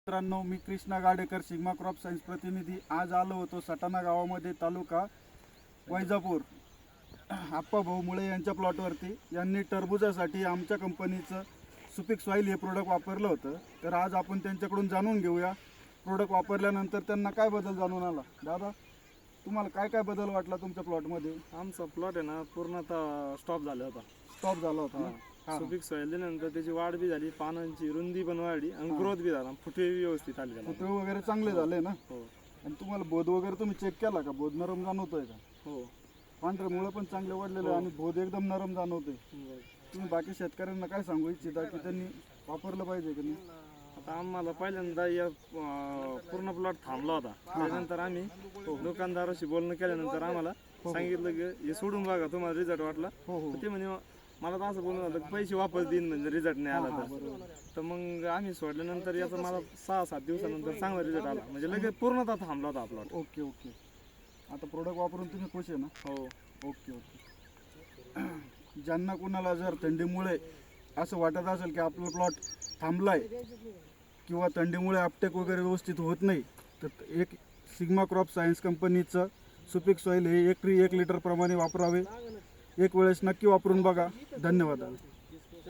मित्रांनो, मी Krishna Gadekar, Sigma Crop Science प्रतिनिधी. आज आलो होतो सटाणा गावामध्ये, तालुका वैजापूर. आप्पा भाऊ मुळे यांच्या प्लॉटवरती. यांनी टरबुजासाठी आमच्या कंपनीचं सुपीक सॉईल हे प्रोडक्ट वापरलं होतं. तर आज आपण त्यांच्याकडून जाणून घेऊया प्रोडक्ट वापरल्यानंतर त्यांना काय बदल जाणून आला. दादा, तुम्हाला काय काय बदल वाटला तुमच्या प्लॉटमध्ये? आमचा प्लॉट आहे ना पूर्णतः स्टॉप झाला होता. स्टॉप झाला होता ना? सुपीक सॉईल दिल्यानंतर त्याची वाढ बी झाली, पानांची रुंदी पण वाढली आणि ग्रोथ बी झाला, फुटवे व्यवस्थित आले त्याला. फुटवे वगैरे चांगले झाले ना? हो आणि तुम्हाला बोध वगैरे तुम्ही चेक केला का? बोध नरम जाणवतोय का? हो. पांढरे मुळे पण चांगले वाढलेले आणि बोध एकदम नरम जाणवते. तुम्ही बाकी शेतकऱ्यांना काय सांगू इच्छिता की त्यांनी वापरलं पाहिजे की नाही? आता आम्हाला पहिल्यांदा या पूर्ण प्लॉट थांबला होता. त्यानंतर आम्ही दुकानदाराशी बोलणं केल्यानंतर आम्हाला सांगितलं की हे सोडून बघा, तुम्हाला रिझल्ट वाटला. हो हो. तर ते म्हणे मला तर असं बोलणं होतं की पैसे वापस देईन म्हणजे रिझल्ट नाही आला तर मग आम्ही सोडल्यानंतर याचा मला 6-7 दिवसानंतर चांगला रिझल्ट आला. म्हणजे लगेच पूर्णतः थांबला होता प्लॉट. Okay okay. आता प्रोडक्ट वापरून तुम्ही खुश आहे ना? हो. Okay okay. ज्यांना कुणाला जर थंडीमुळे असं वाटत असेल की आपला प्लॉट थांबलाय किंवा थंडीमुळे अपटेक वगैरे व्यवस्थित होत नाही, तर एक सिग्मा क्रॉप सायन्स कंपनीचं सुपीक सॉईल हे 1 लिटर प्रमाणे वापरावे. एक वेळेस नक्की वापरून बघा. धन्यवाद.